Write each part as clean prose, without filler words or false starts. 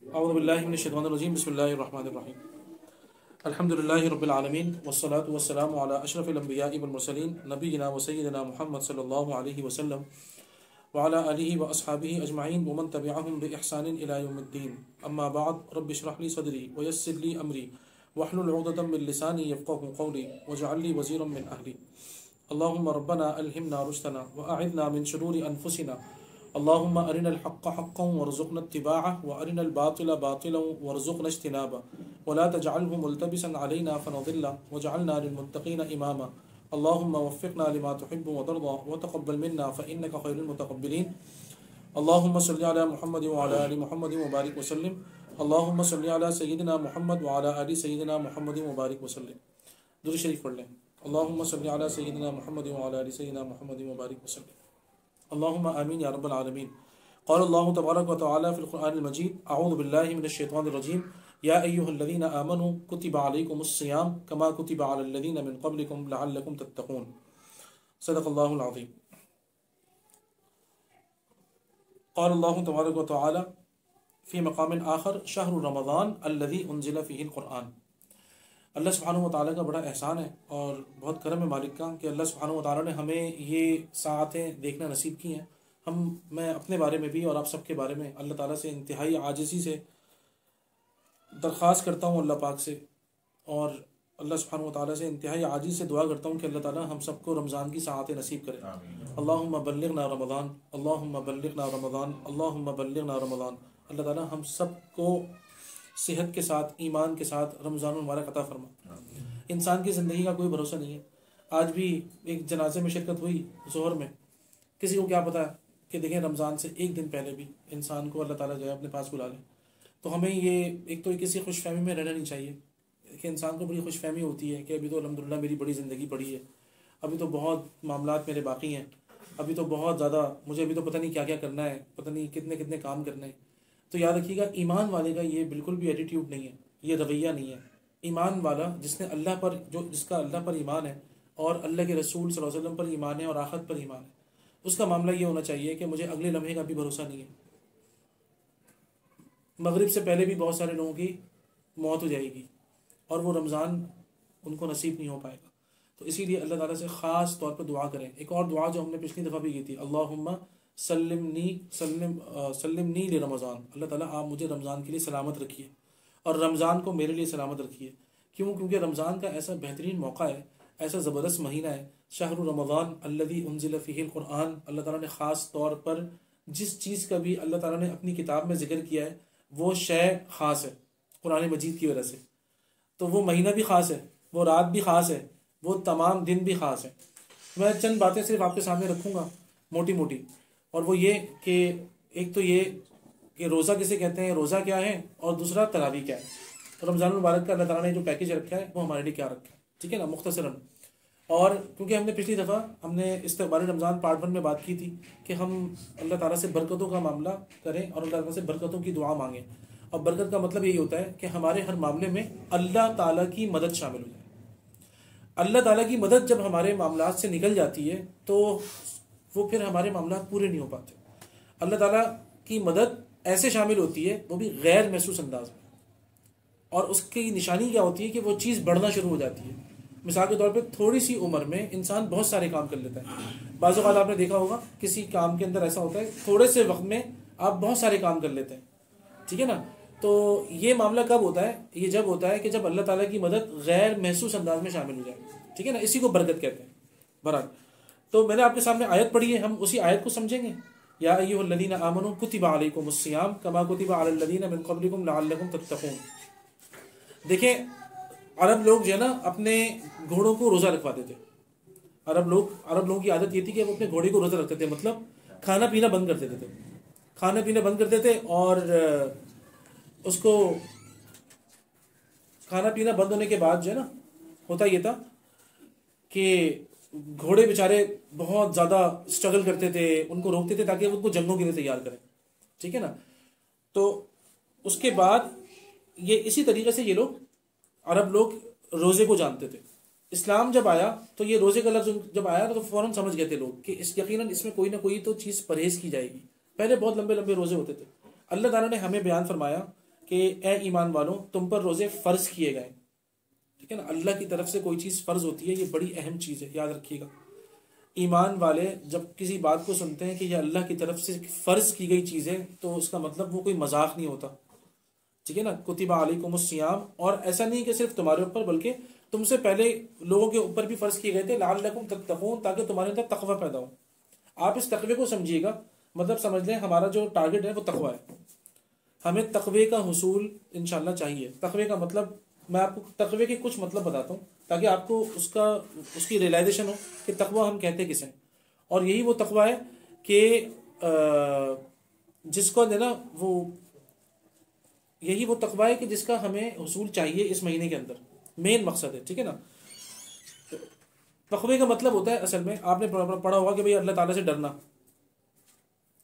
औज़ु बिल्लाहि मिनश शैतानिर रजीम बिस्मिल्लाहिर रहमानिर रहीम अल्हम्दुलिल्लाहि रब्बिल आलमीन वस्सलातु वस्सलामु अला अशरफिल अंबियाइ वल मुरसलीन नबियिना व सय्यिदिना मुहम्मद सल्लल्लाहु अलैहि वसल्लम व अला आलिहि व अस्हाबिहि अजमईन व मन तबिअहुम बि इहसानिन इला यौमिद्दीन अम्मा बअद रब्बि इश्रह ली सदरी व यस्सिर ली अमरी वहलुल उक़दतम मिन लिसानी यफ़क़हू क़ौली वजअल ली वज़ीरम मिन अहली अल्लाहुम्मा रब्बना अल्हिमना रुश्दना व अइज़ना मिन शुरूरि अनफुसिना अल्लाहुम्मा अरिनल हक़्क़ हक़्क़न वरज़ुक़ना इत्तिबाअह व अरिनल बातिला बातिलन वरज़ुक़ना इज्तिनाबह व ला तजअलहु मुल्तबिसन अलैना फनज़िल्ला वजअलना लिलमुत्तक़ीना इमामा अल्लाहुम्मा वफ़्फ़िक़ना लिमा तुहिब्बु व तर्ज़ा व तक़ब्बल मिन्ना फ़इन्नका ख़ैरुल मुतक़ब्बिलीन अल्लाहुम्मा सल्लि अला मुहम्मद व अला आलि मुहम्मद व बारिक वसल्लिम अल्लाहुम्मा सल्लि अला सय्यिदिना मुहम्मद व अला आलि सय्यिदिना मुहम्मद व बारिक वसल्लिम। दुरूद शरीफ पढ़ लें। अल्लाहुम्मा सल्लि अला सय्यिदिना मुहम्मद व अला आलि सय्यिदिना मुहम्मद व बारिक वसल्लिम। अल्लाहुम्मा आमीन या रब्बल आलमीन। क़ाल अल्लाहु तबारक व तआला फ़िल क़ुरआनिल मजीद अऊज़ु बिल्लाहि मिनश शैतानिर रजीम या अय्युहल्लज़ीना आमनू कुतिबा अलैकुमुस्सियाम कमा कुतिबा अलल्लज़ीना मिन क़ब्लिकुम लअल्लकुम तत्तक़ून। सदक़ल्लाहुल अज़ीम। क़ाल अल्लाहु तबारक व तआला फ़ी मक़ामिन आख़र शहरु रमज़ान अल्लज़ी उन्ज़िला फ़ीहिल क़ुरआन। अल्लाह सुब्हानहु व तआला का बड़ा एहसान है और बहुत करम है मालिक का कि अल्लाह सुब्हानहु व तआला ने हमें ये साअतें देखना नसीब की हैं। मैं अपने बारे में भी और आप सबके बारे में अल्लाह ताला से इंतहाई आजिज़ी से दरख्वास्त करता हूँ अल्लाह पाक से, और अल्लाह सुब्हानहु व तआला से इंतहाई आजिज़ से दुआ करता हूँ कि अल्लाह ताला हम सबको रमज़ान की साअतें नसीब करे। अल्लाहुम्मा बल्लिग़ना रमज़ान, अल्लाहुम्मा बल्लिग़ना रमज़ान, अल्लाहुम्मा बल्लिग़ना रमज़ान। अल्लाह ताला हम सबको सेहत के साथ, ईमान के साथ रमज़ान मुबारक अता फरमा। इंसान की ज़िंदगी का कोई भरोसा नहीं है। आज भी एक जनाजे में शिरकत हुई ज़ोहर में, किसी को क्या पता कि देखें रमज़ान से एक दिन पहले भी इंसान को अल्लाह ताला जो है अपने पास बुला ले। तो हमें ये एक तो किसी खुशफहमी में रहना नहीं चाहिए कि इंसान को बड़ी खुशफहमी होती है कि अभी तो अल्हम्दुलिल्लाह मेरी बड़ी ज़िंदगी पड़ी है, अभी तो बहुत मामलात मेरे बाकी हैं, अभी तो बहुत ज़्यादा मुझे अभी तो पता नहीं क्या क्या करना है, पता नहीं कितने कितने काम करने हैं। तो याद रखिएगा ईमान वाले का ये बिल्कुल भी एटीट्यूड नहीं है, ये रवैया नहीं है। ईमान वाला जिसने अल्लाह पर जिसका अल्लाह पर ईमान है और अल्लाह के रसूल सल्लल्लाहु अलैहि वसल्लम पर ईमान है और आखिरत पर ईमान है, उसका मामला ये होना चाहिए कि मुझे अगले लम्हे का भी भरोसा नहीं है। मगरिब से पहले भी बहुत सारे लोगों की मौत हो जाएगी और वो रमज़ान उनको नसीब नहीं हो पाएगा। तो इसीलिए अल्लाह ताला से ख़ास तौर पर दुआ करें। एक और दुआ जो हमने पिछली दफ़ा भी की थी, अल्लाहुम्मा सल्लिमनी ले रमज़ान। अल्लाह ताला आप मुझे रमज़ान के लिए सलामत रखिए और रमज़ान को मेरे लिए सलामत रखिए। क्यों? क्योंकि रमज़ान का ऐसा बेहतरीन मौका है, ऐसा ज़बरदस्त महीना है। शहरु रमज़ान अल्लज़ी उन्ज़िला फ़ीहिल क़ुरआन। अल्लाह ताला ने ख़ास तौर पर जिस चीज़ का भी अल्लाह ताला ने अपनी किताब में ज़िक्र किया है वो शय ख़ास है कुरान मजीद की वजह से। तो वो महीना भी ख़ास है, वो रात भी ख़ास है, वो तमाम दिन भी ख़ास है। मैं चंद बातें सिर्फ आपके सामने रखूँगा मोटी मोटी, और वो ये कि एक तो ये कि रोज़ा किसे कहते हैं, रोज़ा क्या है, और दूसरा तरावी क्या है। तो रमज़ान मुबारक का अल्लाह ताला ने जो पैकेज रखा है वो हमारे लिए क्या रखा है, ठीक है ना, मुख्तसरन। और क्योंकि हमने पिछली दफ़ा हमने इस्तक़बाल रमज़ान पार्ट 1 में बात की थी कि हम अल्लाह ताला से बरकतों का मामला करें और अल्लाह ताला से बरकतों की दुआ मांगें। और बरकत का मतलब यही होता है कि हमारे हर मामले में अल्लाह ताला की मदद शामिल हो जाए। अल्लाह ताला की मदद जब हमारे मामलात से निकल जाती है तो वो फिर हमारे मामलात पूरे नहीं हो पाते। अल्लाह ताला की मदद ऐसे शामिल होती है, वो भी गैर महसूस अंदाज में, और उसकी निशानी क्या होती है कि वो चीज़ बढ़ना शुरू हो जाती है। मिसाल के तौर पे थोड़ी सी उम्र में इंसान बहुत सारे काम कर लेता है। बाज़ औक़ात आपने देखा होगा किसी काम के अंदर ऐसा होता है थोड़े से वक्त में आप बहुत सारे काम कर लेते हैं, ठीक है ना। तो ये मामला कब होता है? ये जब होता है कि जब अल्लाह ताला की मदद गैर महसूस अंदाज में शामिल हो जाए, ठीक है ना। इसी को बरकत कहते हैं। बहरहाल तो मैंने आपके सामने आयत पढ़ी है, हम उसी आयत को समझेंगे। या अय्युहल्लज़ीना आमनू कुतिबा अलैकुमुस्सियाम कमा कुतिबा अलल्लज़ीना मिन क़ब्लिकुम लअल्लकुम तत्तक़ून। देखें, अरब लोग जो है ना अपने घोड़ों को रोज़ा रखवाते थे। अरब लोगों की आदत ये थी कि वो अपने घोड़े को रोज़ा रखते थे, मतलब खाना पीना बंद कर देते थे। खाना पीना बंद करते थे और उसको खाना पीना बंद होने के बाद जो है ना होता ये था कि घोड़े बेचारे बहुत ज़्यादा स्ट्रगल करते थे, उनको रोकते थे ताकि उनको जंगों के लिए तैयार करें, ठीक है ना। तो उसके बाद ये इसी तरीके से ये लोग अरब लोग रोज़े को जानते थे। इस्लाम जब आया तो ये रोज़े का लफ्ज़ जब आया तो फ़ौरन समझ गए थे लोग कि यकीनन इसमें कोई ना कोई तो चीज़ परहेज़ की जाएगी। पहले बहुत लंबे लंबे रोज़े होते थे। अल्लाह ताला ने हमें बयान फरमाया कि ए ईमान वालों तुम पर रोजे फर्ज किए गए। ठीक है ना, अल्लाह की तरफ से कोई चीज़ फर्ज होती है, ये बड़ी अहम चीज़ है, याद रखिएगा। ईमान वाले जब किसी बात को सुनते हैं कि यह अल्लाह की तरफ से फर्ज की गई चीज़ है, तो उसका मतलब वो कोई मजाक नहीं होता। ठीक है ना, कुतिबा अलैकुमुस सियाम, और ऐसा नहीं कि सिर्फ तुम्हारे ऊपर बल्कि तुमसे पहले लोगों के ऊपर भी फर्ज किए गए थे, लअल्लकुम तत्तकून, ताकि तुम्हारे अंदर तकवा पैदा हो। आप इस तकवे को समझिएगा, मतलब समझ लें हमारा जो टारगेट है वो तकवा है। हमें तकवे का हुसूल इंशाल्लाह चाहिए। तकवे का मतलब, मैं आपको तकवे के कुछ मतलब बताता हूँ ताकि आपको उसकी रियलाइजेशन हो कि तकवा हम कहते किसे हैं। और यही वो तकवा है कि जिसको है ना वो, यही वो तकवा है कि जिसका हमें हुसूल चाहिए इस महीने के अंदर, मेन मकसद है। ठीक है ना, तकवे का मतलब होता है, असल में आपने पढ़ा होगा कि भाई अल्लाह ताला से डरना,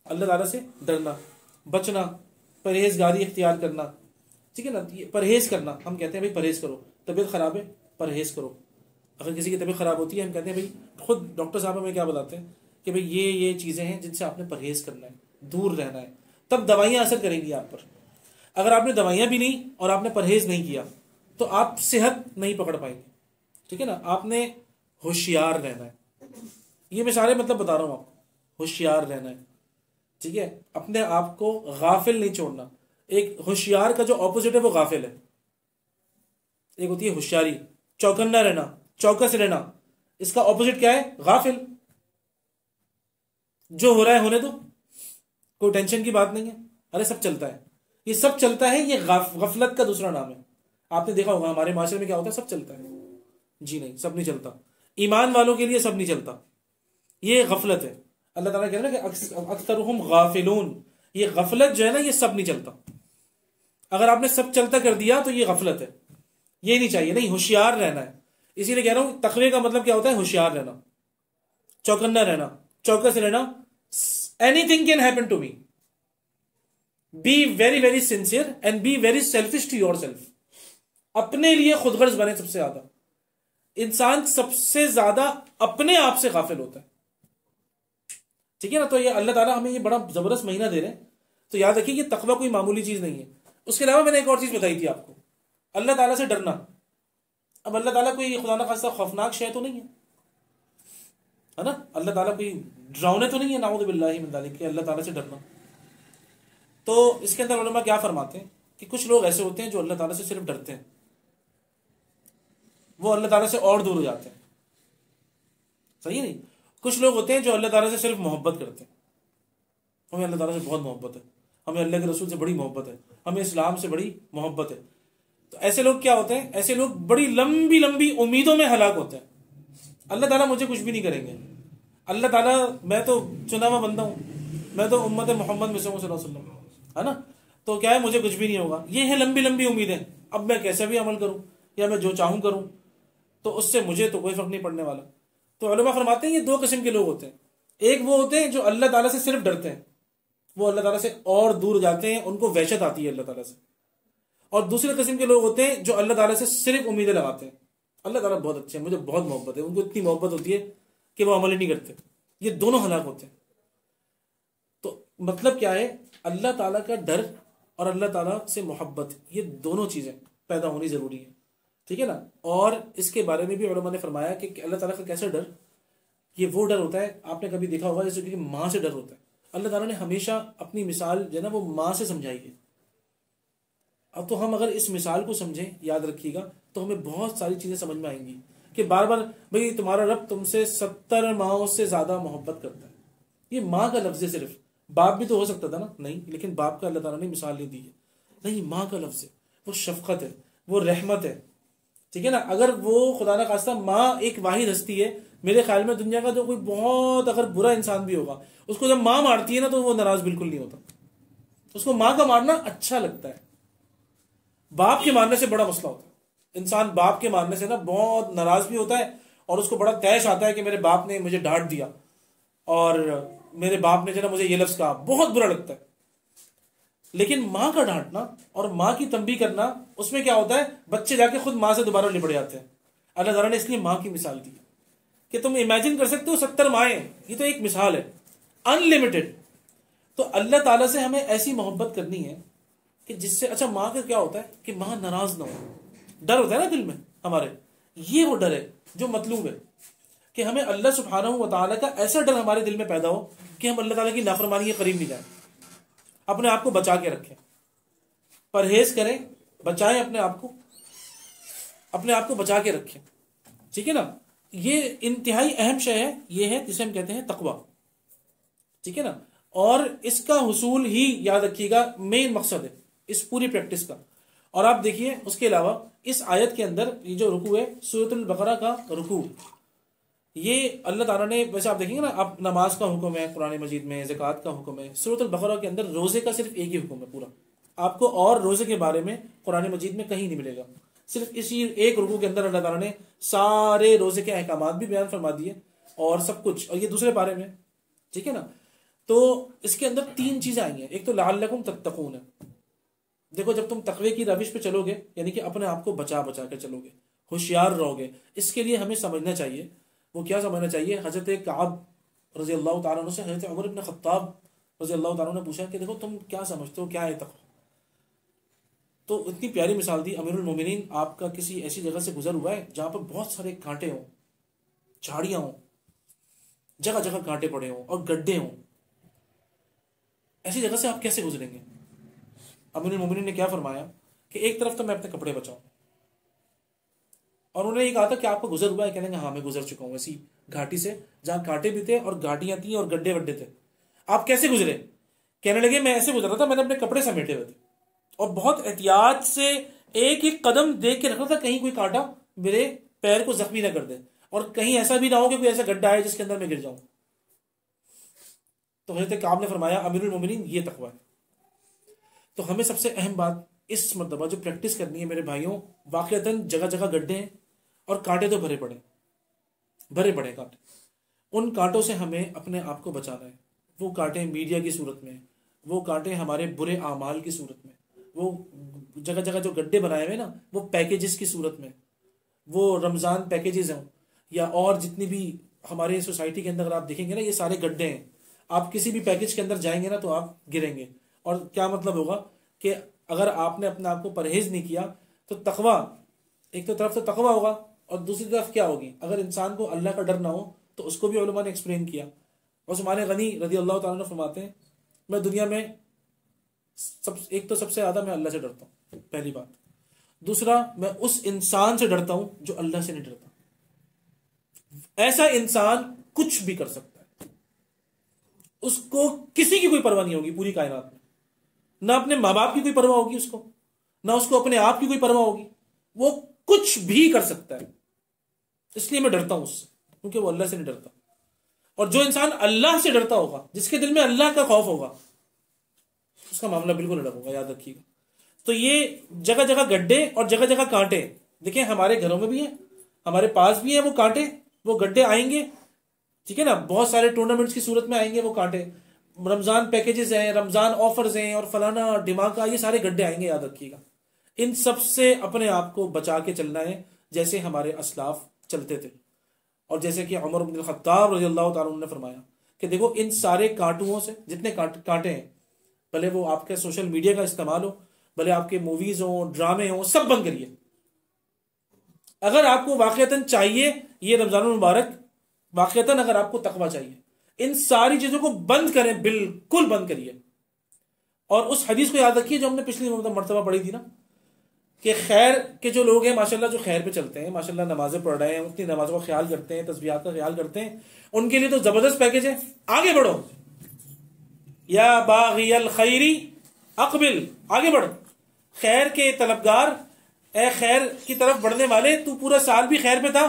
अल्लाह ताला से डरना, बचना, परहेजगारी इख्तियार करना। ठीक है ना, परहेज करना, हम कहते हैं भाई परहेज करो, तबीयत खराब है परहेज करो। अगर किसी की तबीयत खराब होती है हम कहते हैं भाई, खुद डॉक्टर साहब हमें क्या बताते हैं कि भाई ये चीज़ें हैं जिनसे आपने परहेज करना है, दूर रहना है, तब दवाइयाँ असर करेंगी आप पर। अगर आपने दवाइयाँ भी ली और आपने परहेज नहीं किया तो आप सेहत नहीं पकड़ पाएंगे। ठीक है ना, आपने होशियार रहना है। ये मैं सारे मतलब बता रहा हूँ आपको, होशियार रहना है। ठीक है, अपने आप को गाफिल नहीं छोड़ना। एक होशियार का जो ऑपोजिट है वो गाफिल है। एक होती है होशियारी, चौकन्ना रहना, चौकस रहना, इसका ऑपोजिट क्या है? गाफिल। जो हो रहा है होने दो, कोई टेंशन की बात नहीं है, अरे सब चलता है, ये सब चलता है, ये गफलत का दूसरा नाम है। आपने देखा होगा हमारे माशरे में क्या होता है, सब चलता है। जी नहीं, सब नहीं चलता। ईमान वालों के लिए सब नहीं चलता, ये गफलत है। अल्लाह ताला कह रहा है कि अक्सरुहुम गाफिलून, ये गफलत जो है ना, ये सब नहीं चलता। अगर आपने सब चलता कर दिया तो ये गफलत है, ये नहीं चाहिए। नहीं, होशियार रहना है। इसीलिए कह रहा हूं तकवे का मतलब क्या होता है? होशियार रहना, चौकन्ना रहना, चौकस रहना। Anything can happen to me, be very very sincere and be very selfish to your self. अपने लिए खुदगर्ज बने। सबसे ज्यादा इंसान सबसे ज्यादा अपने आप से गाफिल होता है। ठीक है ना, तो ये अल्लाह ताला हमें ये बड़ा जबरदस्त महीना दे रहे हैं, तो याद रखिए कि तकवा कोई मामूली चीज नहीं है। उसके अलावा मैंने एक और चीज बताई थी आपको, अल्लाह ताला से डरना। अब अल्लाह ताला कोई खुदा ना खास्ता खौफनाक शय तो नहीं है ना, अल्लाह ताला कोई डरावने तो नहीं है, नाऊज़ु बिल्लाहि मिन ज़ालिक, कि अल्लाह ताला से डरना। तो इसके अंदर उलमा क्या फरमाते हैं कि कुछ लोग ऐसे होते हैं जो अल्लाह ताला से सिर्फ डरते हैं, वो अल्लाह ताला से और दूर हो जाते हैं। सही है नहीं? कुछ लोग होते हैं जो अल्लाह ताला से सिर्फ मोहब्बत करते हैं, हमें अल्लाह ताला से बहुत मोहब्बत है, हमें अल्लाह के रसूल से बड़ी मोहब्बत है, हमें इस्लाम से बड़ी मोहब्बत है। तो ऐसे लोग क्या होते हैं? ऐसे लोग बड़ी लंबी लंबी उम्मीदों में हलाक होते हैं। अल्लाह ताला मुझे कुछ भी नहीं करेंगे, अल्लाह ताला, मैं तो चुना हुआ बंदा हूँ, मैं तो उम्मत मोहम्मद में से हूँ सल्लल्लाहु अलैहि वसल्लम, है ना, तो क्या है, मुझे कुछ भी नहीं होगा। ये है लंबी लंबी उम्मीदें। अब मैं कैसा भी अमल करूँ या मैं जो चाहूँ करूँ तो उससे मुझे तो कोई फर्क नहीं पड़ने वाला। तो उलमा फरमाते हैं ये दो किस्म के लोग होते हैं। एक वो होते हैं जो अल्लाह ताला से सिर्फ डरते हैं, वो अल्लाह ताला से और दूर जाते हैं, उनको वहशत आती है अल्लाह ताला से। और दूसरे किस्म के लोग होते हैं जो अल्लाह ताला से सिर्फ उम्मीदें लगाते हैं, अल्लाह ताला बहुत अच्छे हैं, मुझे बहुत मोहब्बत है, उनको इतनी मोहब्बत होती है कि वो अमल ही नहीं करते। ये दोनों हलाक होते हैं। तो मतलब क्या है? अल्लाह ताला का डर और अल्लाह ताला से मोहब्बत, ये दोनों चीजें पैदा होनी जरूरी है। ठीक है ना। और इसके बारे में भी उलमा ने फरमाया कि अल्लाह ताला का कैसा डर, ये वो डर होता है, आपने कभी देखा होगा जैसे कि माँ से डर होता है। अल्लाह ताला ने हमेशा अपनी मिसाल जो है ना वो माँ से समझाई है। अब तो हम अगर इस मिसाल को समझें, याद रखिएगा, तो हमें बहुत सारी चीजें समझ में आएंगी कि बार बार भाई तुम्हारा रब तुमसे 70 माओं से ज्यादा मोहब्बत करता है। ये माँ का लफ्ज है, सिर्फ बाप भी तो हो सकता था ना, नहीं, लेकिन बाप का अल्लाह ताला ने मिसाल नहीं दी है। नहीं, माँ का लफ्ज है, वो शफकत है, वो रहमत है। ठीक है ना। अगर वो खुदा ना खास्ता माँ एक वाहिद हस्ती है, मेरे ख्याल में दुनिया का जो कोई बहुत अगर बुरा इंसान भी होगा, उसको जब माँ मारती है ना तो वो नाराज बिल्कुल नहीं होता, उसको माँ का मारना अच्छा लगता है। बाप के मारने से बड़ा मसला होता है। इंसान बाप के मारने से ना बहुत नाराज भी होता है और उसको बड़ा तैश आता है कि मेरे बाप ने मुझे डांट दिया और मेरे बाप ने जो ना मुझे ये लफ्ज कहा, बहुत बुरा लगता है। लेकिन माँ का डांटना और माँ की तंबी करना, उसमें क्या होता है, बच्चे जाके खुद माँ से दोबारा लिपट जाते हैं। अल्लाह ताला ने इसलिए माँ की मिसाल दी कि तुम इमेजिन कर सकते हो 70 माएँ, ये तो एक मिसाल है, अनलिमिटेड। तो अल्लाह ताला से हमें ऐसी मोहब्बत करनी है कि जिससे, अच्छा माँ का क्या होता है कि माँ नाराज ना हो, डर होता है ना दिल में हमारे, ये वो डर है जो मतलूब है कि हमें अल्लाह सुब्हानहू व तआला का ऐसा डर हमारे दिल में पैदा हो कि हम अल्लाह ताला की नाफरमानी के करीब नहीं जाए, अपने आप को बचा के रखें, परहेज करें, बचाएं अपने आप को बचा के रखें, ठीक है ना। ये इंतहाई अहम शय है, ये है जिसे हम कहते हैं तकवा, ठीक है ना। और इसका हुसूल ही याद रखिएगा मेन मकसद है इस पूरी प्रैक्टिस का। और आप देखिए उसके अलावा इस आयत के अंदर ये जो रुकू है सूरतुल बकरा का रुकू, ये अल्लाह ताला ने, वैसे आप देखेंगे ना, अब नमाज का हुक्म है कुरान मजीद में, ज़कात का हुक्म है, सूरतुल बकरा के अंदर रोजे का सिर्फ एक ही हुक्म है पूरा, आपको और रोजे के बारे में कुरान मजीद में कहीं नहीं मिलेगा। सिर्फ इसी एक रुकू के अंदर अल्लाह ताला ने सारे रोजे के अहकामात भी बयान फरमा दिए और सब कुछ, और ये दूसरे पारे में, ठीक है ना। तो इसके अंदर तीन चीजें आई हैं, एक तो लअल्लकुम तत्तकून है। देखो जब तुम तकवे की रविश पे चलोगे, यानी कि अपने आप को बचा बचा कर चलोगे, होशियार रहोगे, इसके लिए हमें समझना चाहिए। वो क्या समझना चाहिए? हजरत कअब रजी अल्लाह तआला अन्हु से हजरत उमर इब्न खत्ताब रजी अल्लाह तआला ने पूछा कि देखो तुम क्या समझते हो, क्या है तकवा? तो इतनी प्यारी मिसाल दी, अमीरुल मोमिनीन आपका किसी ऐसी जगह से गुजर हुआ है जहां पर बहुत सारे कांटे हों, झाड़ियां हों, जगह जगह कांटे पड़े हों और गड्ढे हों, ऐसी जगह से आप कैसे गुजरेंगे? अमीरुल मोमिनीन ने क्या फरमाया कि एक तरफ तो मैं अपने कपड़े बचाऊं, और उन्होंने ये कहा था कि आपको गुजर हुआ है? कहने हाँ मैं गुजर चुका हूं ऐसी घाटी से जहां कांटे भी थे और घाटियां थी और गड्ढे वड्डे थे। आप कैसे गुजरे? कहने लगे मैं ऐसे गुजरा था, मैंने अपने कपड़े समेटे हुए थे और बहुत एहतियात से एक एक कदम देख के रखा था कहीं कोई कांटा मेरे पैर को जख्मी ना कर दे, और कहीं ऐसा भी ना हो कि कोई ऐसा गड्ढा है जिसके अंदर मैं गिर जाऊं। तो हजरत काब ने फरमाया अमीरुल मोमिनीन ये तकवा है। तो हमें सबसे अहम बात इस मरतबा जो प्रैक्टिस करनी है मेरे भाइयों, वाकईतन जगह जगह गड्ढे हैं और कांटे तो भरे पड़े कांटे, उन कांटों से हमें अपने आप को बचाना है। वो कांटे मीडिया की सूरत में, वो कांटे हमारे बुरे आमाल की सूरत में, वो जगह जगह जो गड्ढे बनाए हुए ना वो पैकेजेस की सूरत में, वो रमज़ान पैकेजेस हों या और जितनी भी हमारे सोसाइटी के अंदर अगर आप देखेंगे ना ये सारे गड्ढे हैं। आप किसी भी पैकेज के अंदर जाएंगे ना तो आप गिरेंगे, और क्या मतलब होगा कि अगर आपने अपने आप को परहेज नहीं किया तो तकवा, एक तो तरफ तो तकवा होगा और दूसरी तरफ क्या होगी? अगर इंसान को अल्लाह का डर ना हो तो उसको भी उलमा ने एक्सप्लेन किया। उस्मान गनी रज़ी अल्लाह तआला अन्हु फरमाते हैं मैं दुनिया में एक तो सबसे ज्यादा मैं अल्लाह से डरता हूं, पहली बात। दूसरा मैं उस इंसान से डरता हूं जो अल्लाह से नहीं डरता। ऐसा इंसान कुछ भी कर सकता है, उसको किसी की कोई परवाह नहीं होगी पूरी कायनात में, ना अपने माँ बाप की कोई परवाह होगी उसको, ना उसको अपने आप की कोई परवाह होगी, वो कुछ भी कर सकता है। इसलिए मैं डरता हूं उससे, क्योंकि वो अल्लाह से नहीं डरता। और जो इंसान अल्लाह से डरता होगा, जिसके दिल में अल्लाह का खौफ होगा, उसका मामला बिल्कुल अलग होगा, याद रखिएगा। तो ये जगह जगह गड्ढे और जगह जगह कांटे, देखिए हमारे घरों में भी है, हमारे पास भी है वो कांटे, वो गड्ढे आएंगे, ठीक है ना। बहुत सारे टूर्नामेंट्स की सूरत में आएंगे वो कांटे, रमजान पैकेजेस हैं, रमजान ऑफर्स हैं और फलाना दिमागा, ये सारे गड्ढे आएंगे, याद रखिएगा। इन सब से अपने आप को बचा के चलना है जैसे हमारे असलाफ चलते थे, और जैसे कि उमर इब्न खत्ताब रज़ी अल्लाह तआला अन्हु ने फरमाया कि देखो इन सारे कांटुओं से, जितने कांटे हैं, भले वो आपके सोशल मीडिया का इस्तेमाल हो, भले आपके मूवीज हो, ड्रामे हो, सब बंद करिए। अगर आपको वाकईतन चाहिए ये रमजान मुबारक, वाकईतन अगर आपको तकवा चाहिए, इन सारी चीजों को बंद करें, बिल्कुल बंद करिए। और उस हदीस को याद रखिए जो हमने पिछली मरतबा पढ़ी थी ना, कि खैर के जो लोग हैं माशाल्लाह, जो खैर पे चलते हैं माशाल्लाह, नमाजें पढ़ रहे हैं, उतनी नमाजों का ख्याल करते हैं, तस्बीहात का ख्याल करते हैं, उनके लिए तो जबरदस्त पैकेज है। आगे बढ़ो, या बागियल खैरी अकबिल, आगे बढ़, खैर के तलबगार, ए खैर की तरफ बढ़ने वाले, तू पूरा साल भी खैर पे था,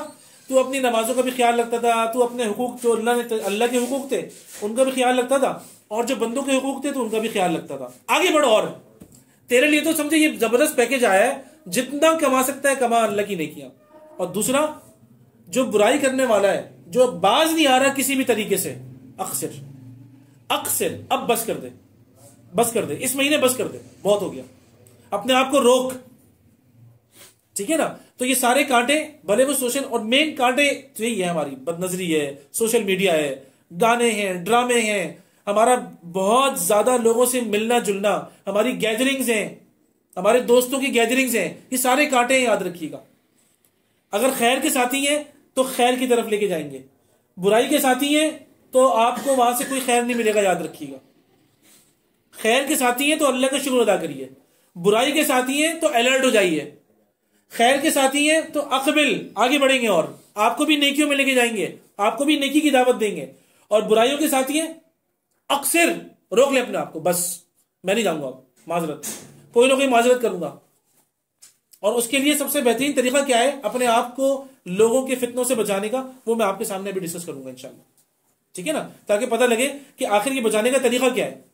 तू अपनी नमाजों का भी ख्याल रखता था, तू अपने हुकूक जो अल्लाह के हुकूक थे उनका भी ख्याल रखता था, और जो बंदों के हुकूक थे तो उनका भी ख्याल रखता था। आगे बढ़ो, और तेरे लिए तो समझे ये जबरदस्त पैकेज आया है, जितना कमा सकता है कमा, अल्लाह की नेकियां। और दूसरा, जो बुराई करने वाला है, जो बाज नहीं आ रहा किसी भी तरीके से, अक्सर अब बस कर दे, इस महीने बस कर दे, बहुत हो गया, अपने आप को रोक, ठीक है ना। तो ये सारे कांटे, भले वो सोशल, और मेन कांटे तो यही है, हमारी बदनजरी है, सोशल मीडिया है, गाने हैं, ड्रामे हैं, हमारा बहुत ज्यादा लोगों से मिलना जुलना, हमारी गैदरिंग्स हैं, हमारे दोस्तों की गैदरिंग्स हैं, ये सारे कांटे हैं, याद रखिएगा। अगर खैर के साथी हैं तो खैर की तरफ लेके जाएंगे, बुराई के साथी हैं तो आपको वहां से कोई खैर नहीं मिलेगा, याद रखिएगा। खैर के साथी हैं तो अल्लाह का शुक्र अदा करिए, बुराई के साथी हैं तो अलर्ट हो जाइए। खैर के साथी हैं तो अकबिल, आगे बढ़ेंगे और आपको भी नेकियों में लेके जाएंगे, आपको भी नेकी की दावत देंगे। और बुराइयों के साथी हैं अक्सर रोक ले अपने आप को, बस मैं नहीं जाऊंगा, माजरत, कोई ना कोई माजरत करूंगा। और उसके लिए सबसे बेहतरीन तरीका क्या है अपने आप को लोगों के फितनों से बचाने का, वो मैं आपके सामने भी डिस्कस करूंगा इंशाल्लाह, ठीक है ना, ताकि पता लगे कि आखिर ये बचाने का तरीका क्या है,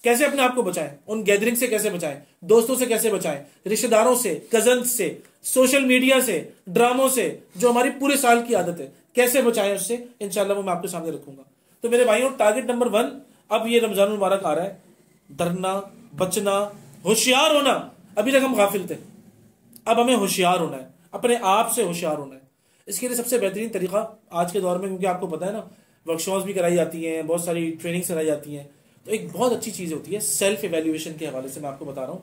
कैसे अपने आप को बचाएं, उन गैदरिंग से कैसे बचाएं, दोस्तों से कैसे बचाएं, रिश्तेदारों से, कजन से, सोशल मीडिया से, ड्रामों से, जो हमारी पूरे साल की आदत है, कैसे बचाएं उससे, इंशाल्लाह वो मैं आपके सामने रखूंगा। तो मेरे भाइयों, टारगेट नंबर 1, अब ये रमजान मुबारक आ रहा है, डरना, बचना, होशियार होना। अभी तक हम गाफिल थे, अब हमें होशियार होना है, अपने आप से होशियार होना है। इसके लिए सबसे बेहतरीन तरीका आज के दौर में, क्योंकि आपको पता है ना, वर्कशॉप्स भी कराई जाती हैं, बहुत सारी ट्रेनिंग्स कराई जाती हैं, तो एक बहुत अच्छी चीज़ होती है सेल्फ एवेल्युएशन के हवाले से मैं आपको बता रहा हूँ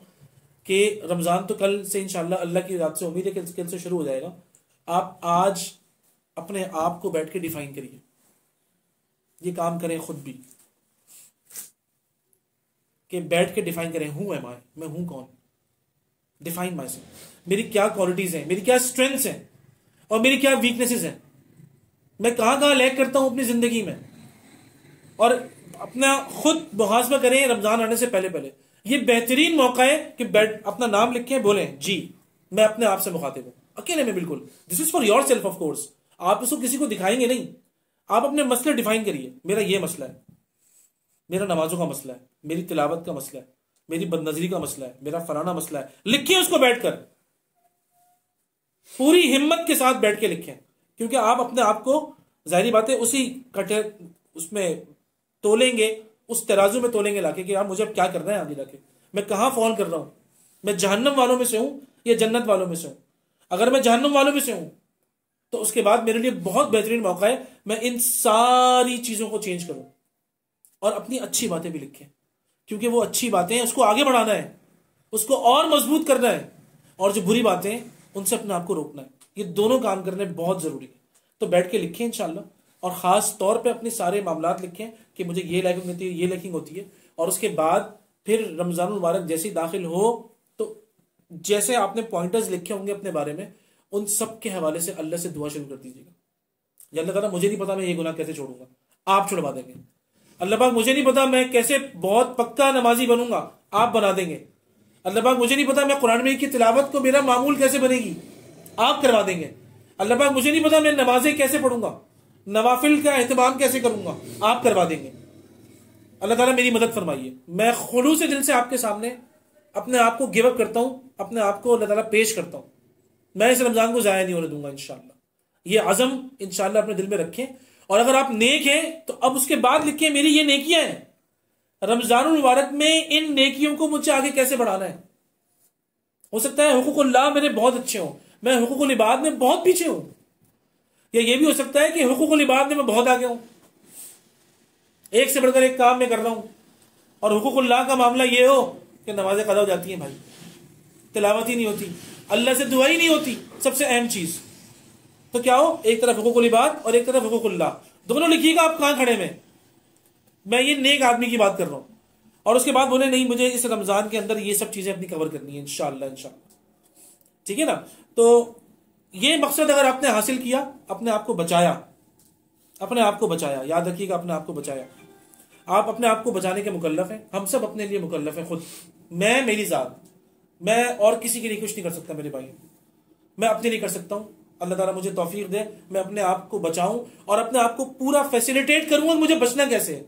कि रमज़ान तो कल से इंशाल्लाह, अल्लाह की रात से उम्मीद है कि कल से शुरू हो जाएगा। आप आज अपने आप को बैठ के डिफाइन करिए, ये काम करें खुद भी, कि बैठ के डिफाइन करें, हूं एम आई, मैं हूं कौन, डिफाइन माई सेल्फ, मेरी क्या क्वालिटीज हैं, मेरी क्या स्ट्रेंथ्स हैं और मेरी क्या वीकनेसेस हैं, मैं कहां कहां लैग करता हूं अपनी जिंदगी में। और अपना खुद मुहासबा करें रमजान आने से पहले पहले। ये बेहतरीन मौका है कि बैठ अपना नाम लिखें, बोलें जी मैं अपने आप से मुखातिब हूं, अकेले में, बिल्कुल। This is for your self of course, आप इसको किसी को दिखाएंगे नहीं, आप अपने मसले डिफाइन करिए। मेरा ये मसला है, मेरा नमाजों का मसला है, मेरी तिलावत का मसला है, मेरी बदनजरी का मसला है, मेरा फलाना मसला है, लिखिए उसको बैठकर, पूरी हिम्मत के साथ बैठ के लिखें। क्योंकि आप अपने आप को, जाहिर बात है, उसी कटे उसमें तोलेंगे, उस तराजू में तोलेंगे लाके कि यार मुझे अब क्या करना है आगे जाके, मैं कहां फॉल कर रहा हूं, मैं जहन्नम वालों में से हूं या जन्नत वालों में से हूं। अगर मैं जहन्नम वालों में से हूं तो उसके बाद मेरे लिए बहुत बेहतरीन मौका है मैं इन सारी चीजों को चेंज करूं और अपनी अच्छी बातें भी लिखें, क्योंकि वो अच्छी बातें हैं उसको आगे बढ़ाना है, उसको और मजबूत करना है, और जो बुरी बातें हैं उनसे अपने आप को रोकना है। ये दोनों काम करने बहुत जरूरी है। तो बैठ के लिखें इंशाल्लाह, और ख़ास तौर पे अपने सारे मामलात लिखें कि मुझे ये लैकिंग होती है, ये लैकिंग होती है। और उसके बाद फिर रमज़ान मुबारक जैसे ही दाखिल हो तो जैसे आपने पॉइंटर्स लिखे होंगे अपने बारे में, उन सब के हवाले से अल्लाह से दुआ शुरू कर दीजिएगा। या अल्लाह ताला, मुझे नहीं पता मैं ये गुनाह कैसे छोड़ूंगा, आप छुड़वा देंगे। अल्लाह पाक, मुझे नहीं पता मैं कैसे बहुत पक्का नमाजी बनूंगा, आप बना देंगे। अल्लाह पाक, मुझे नहीं पता मैं कुरान में की तिलावत को मेरा मामूल कैसे बनेगी, आप करवा देंगे। अल्लाह पाक, मुझे नहीं पता मैं नमाजें कैसे पढ़ूंगा, नवाफिल का एहतमाम कैसे करूंगा, आप करवा देंगे। अल्लाह ताला मेरी मदद फरमाइए। मैं खुलूस दिल से आपके सामने अपने आप को गिव अप करता हूं, अपने आप को अल्लाह ताला पेश करता हूं। मैं इस रमजान को जाया नहीं होने दूंगा इंशाल्लाह। ये अज़म इंशाल्लाह अपने दिल में रखें। और अगर आप नेक हैं तो अब उसके बाद लिखें मेरी ये नेकियां हैं, रमजान मुबारक में इन नेकियों को मुझे आगे कैसे बढ़ाना है। हो सकता है हुकूकुल्लाह मेरे बहुत अच्छे हों, मैं हुकूकुल इबाद में बहुत पीछे हूं, या ये भी हो सकता है कि हुकूकुल इबाद में मैं बहुत आगे हूं, एक से बढ़कर एक काम में कर रहा हूं, और हुकूकुल्लाह का मामला ये हो कि नमाजें कदा हो जाती हैं भाई, तिलावत ही नहीं होती, अल्लाह से दुआ ही नहीं होती, सबसे अहम चीज। तो क्या हो, एक तरफ हुकूकुल इबाद और एक तरफ हुकूकुल्लाह, दोनों लिखिएगा आप कहां खड़े में। मैं ये नेक आदमी की बात कर रहा हूं। और उसके बाद बोले नहीं मुझे इस रमजान के अंदर ये सब चीजें अपनी कवर करनी है इंशाल्लाह, ठीक है ना। तो ये मकसद अगर आपने हासिल किया, अपने आप को बचाया, अपने आप को बचाया, याद रखिएगा अपने आप को बचाया। आप अपने आप को बचाने के मुकल्लफ हैं, हम सब अपने लिए मुकल्लफ हैं खुद। मैं, मेरी जात, मैं और किसी के लिए कुछ नहीं कर सकता मेरे भाई, मैं अपने लिए कर सकता हूं। अल्लाह ताला मुझे तौफीक दे, मैं अपने आप को बचाऊं और अपने आप को पूरा फैसिलिटेट करूंगा मुझे बचना कैसे है।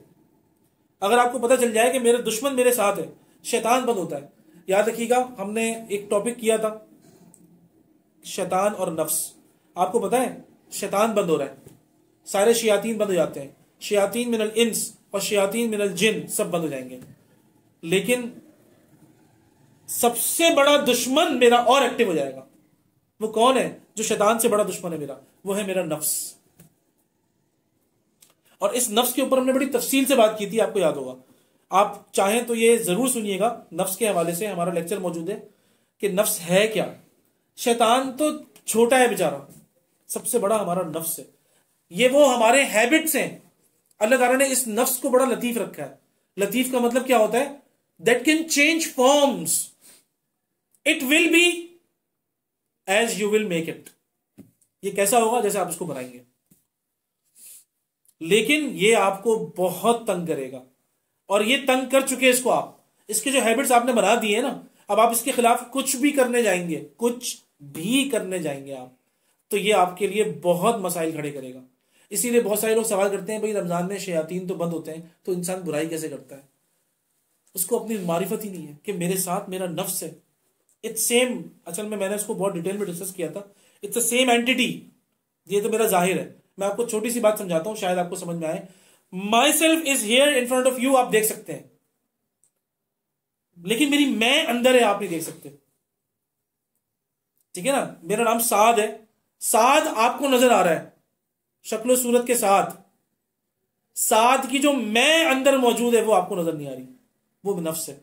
अगर आपको पता चल जाए कि मेरे दुश्मन मेरे साथ है, शैतान बंद होता है। याद रखिएगा हमने एक टॉपिक किया था शैतान और नफ्स। आपको पता है शैतान बंद हो रहा है, सारे शयातीन बंद हो जाते हैं, शयातीन मिनल इंस और शयातीन मिनल जिन सब बंद हो जाएंगे। लेकिन सबसे बड़ा दुश्मन मेरा और एक्टिव हो जाएगा। वो कौन है जो शैतान से बड़ा दुश्मन है मेरा? वो है मेरा नफ्स। और इस नफ्स के ऊपर हमने बड़ी तफसील से बात की थी, आपको याद होगा। आप चाहें तो ये जरूर सुनिएगा, नफ्स के हवाले से हमारा लेक्चर मौजूद है। कि नफ्स है क्या। शैतान तो छोटा है बेचारा, सबसे बड़ा हमारा नफ्स है। ये वो हमारे हैबिट्स हैं। अल्लाह ताला ने इस नफ्स को बड़ा लतीफ रखा है। लतीफ का मतलब क्या होता है? That can change forms, it will be as you will make it. ये कैसा होगा? जैसे आप इसको बनाएंगे, लेकिन ये आपको बहुत तंग करेगा, और ये तंग कर चुके हैं इसको आप। इसके जो हैबिट्स आपने बना दिए ना, अब आप इसके खिलाफ कुछ भी करने जाएंगे, कुछ भी करने जाएंगे आप, तो ये आपके लिए बहुत मसाइल खड़े करेगा। इसीलिए बहुत सारे लोग सवाल करते हैं, भाई रमजान में शयातीन तो बंद होते हैं, तो इंसान बुराई कैसे करता है? उसको अपनी मारिफत ही नहीं है कि मेरे साथ मेरा नफ्स है। इट्स सेम, असल में मैंने इसको बहुत डिटेल में डिस्कस किया था। It's a same entity. ये तो मेरा जाहिर है। मैं आपको छोटी सी बात समझाता हूं, शायद आपको समझ में आए। माई self is here in front of you, आप देख सकते हैं, लेकिन मेरी मैं अंदर है, आप नहीं देख सकते। ठीक है ना? मेरा नाम साद है, साद आपको नजर आ रहा है शक्लो सूरत के साथ। साद की जो मैं अंदर मौजूद है वो आपको नजर नहीं आ रही, वो नफ्स है।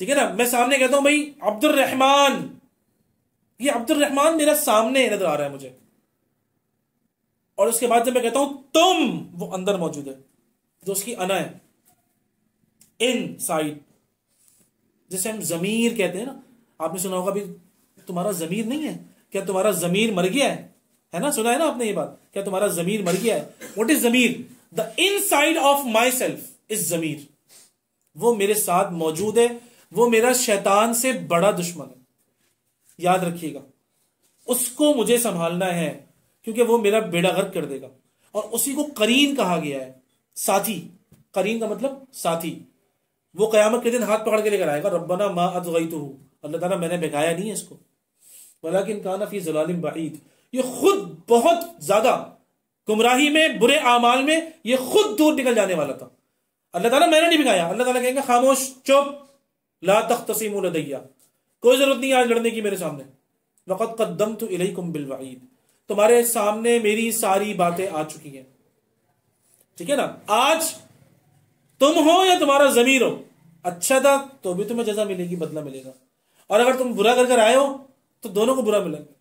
ठीक है ना? मैं सामने कहता हूं भाई अब्दुल रहमान, ये अब्दुल रहमान मेरा सामने नजर आ रहा है मुझे, और उसके बाद जब मैं कहता हूं तुम, वो अंदर मौजूद है, जो उसकी अना है, इन साइड। जैसे हम जमीर कहते हैं ना, आपने सुना होगा भी तुम्हारा जमीर नहीं है क्या? तुम्हारा जमीर मर गया है ना? सुना है ना आपने ये बात? क्या तुम्हारा जमीर मर गया है? व्हाट इज जमीर? The inside of my self is जमीर। वो मेरे साथ मौजूद है, वो मेरा शैतान से बड़ा दुश्मन है, याद रखिएगा। उसको मुझे संभालना है, क्योंकि वो मेरा बेड़ा गर्क कर देगा। और उसी को करीन कहा गया है, साथी। करीन का मतलब साथी। वो कयामत के दिन हाथ पकड़ के लेकर आएगा, रब्बना मा अतगैतुहु, अल्लाह ताला मैंने भिगाया नहीं है इसको, वलाकिन काना फी ज़लालिम बईद, ये खुद बहुत ज्यादा गुमराही में, बुरे आमाल में ये खुद दूर निकल जाने वाला था। अल्लाह ताला मैंने नहीं भिगाया। अल्लाह ताला कहेंगे खामोश, चुप, ला तख्तसिमू लदैया, कोई जरूरत नहीं आज लड़ने की मेरे सामने। वक़द क़द्दमतु इलैकुम बिल वईद, तुम्हारे सामने मेरी सारी बातें आ चुकी हैं। ठीक है ना? आज तुम हो या तुम्हारा जमीर हो, अच्छा था तो भी तुम्हें जजा मिलेगी, बदला मिलेगा, और अगर तुम बुरा कर आए हो तो दोनों को बुरा मिलेगा।